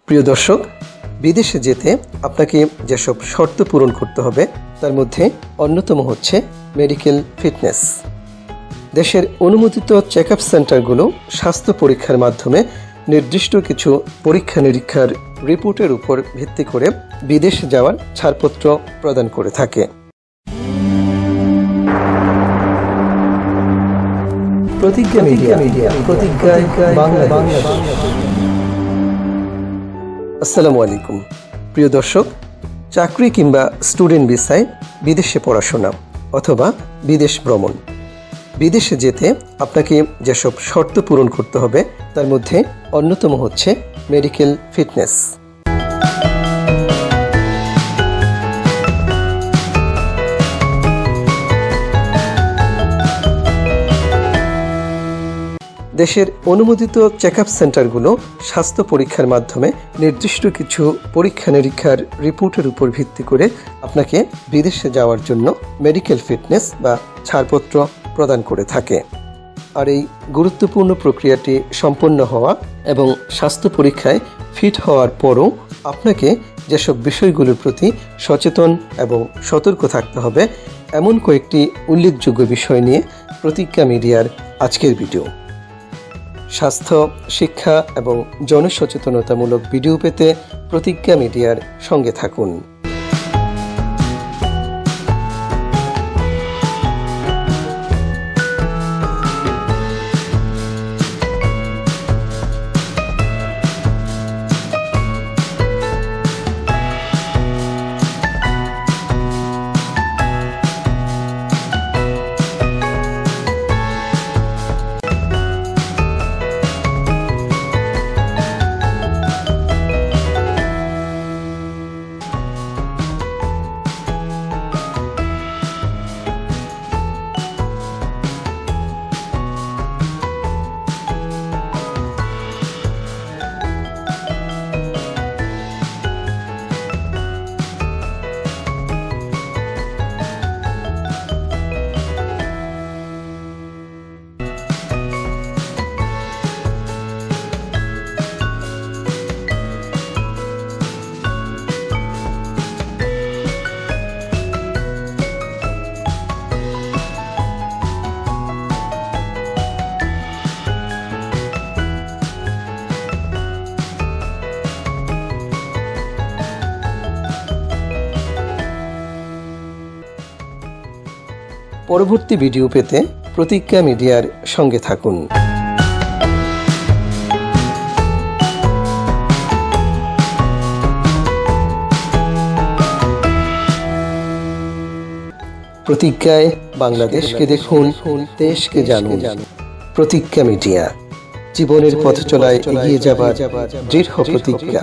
প্রিয় দর্শক, বিদেশে যেতে আপনাকে যেসব শর্ত পূরণ করতে হবে তার মধ্যে অন্যতম হচ্ছে মেডিকেল ফিটনেস। দেশের অনুমোদিত চেক আপ সেন্টারগুলো স্বাস্থ্য পরীক্ষার মাধ্যমে নির্দিষ্ট কিছু পরীক্ষা নিরীক্ষার রিপোর্টের উপর ভিত্তি করে বিদেশে যাওয়ার ছাড়পত্র প্রদান করে থাকে। প্রতিজ্ঞা মিডিয়া, প্রতিজ্ঞায় বাংলাদেশ। আসসালামু আলাইকুম প্রিয় দর্শক, চাকরি কিংবা স্টুডেন্ট ভিসায় বিদেশে পড়াশোনা অথবা বিদেশ ভ্রমণ। বিদেশে যেতে আপনাকে যেসব শর্ত পূরণ করতে হবে তার মধ্যে অন্যতম হচ্ছে মেডিকেল ফিটনেস। দেশের অনুমোদিত চেক আপ সেন্টারগুলো স্বাস্থ্য পরীক্ষার মাধ্যমে নির্দিষ্ট কিছু পরীক্ষা নিরীক্ষার রিপোর্টের উপর ভিত্তি করে আপনাকে বিদেশে যাওয়ার জন্য মেডিকেল ফিটনেস বা ছাড়পত্র প্রদান করে থাকে। আর এই গুরুত্বপূর্ণ প্রক্রিয়াটি সম্পন্ন হওয়া এবং স্বাস্থ্য পরীক্ষায় ফিট হওয়ার পরও আপনাকে যেসব বিষয়গুলোর প্রতি সচেতন এবং সতর্ক থাকতে হবে এমন কয়েকটি উল্লেখযোগ্য বিষয় নিয়ে প্রতিজ্ঞা মিডিয়ার আজকের ভিডিও। স্বাস্থ্য, শিক্ষা এবং জনসচেতনতামূলক ভিডিও পেতে প্রতিজ্ঞা মিডিয়ার সঙ্গে থাকুন। পরবর্তী ভিডিও পেতে প্রতিজ্ঞা মিডিয়ার সঙ্গে থাকুন। প্রতিজ্ঞায় বাংলাদেশকে দেখুন, দেশকে জানুন। প্রতিজ্ঞা মিডিয়া, জীবনের পথ চলায় এগিয়ে যাবার দৃঢ় প্রতিজ্ঞা।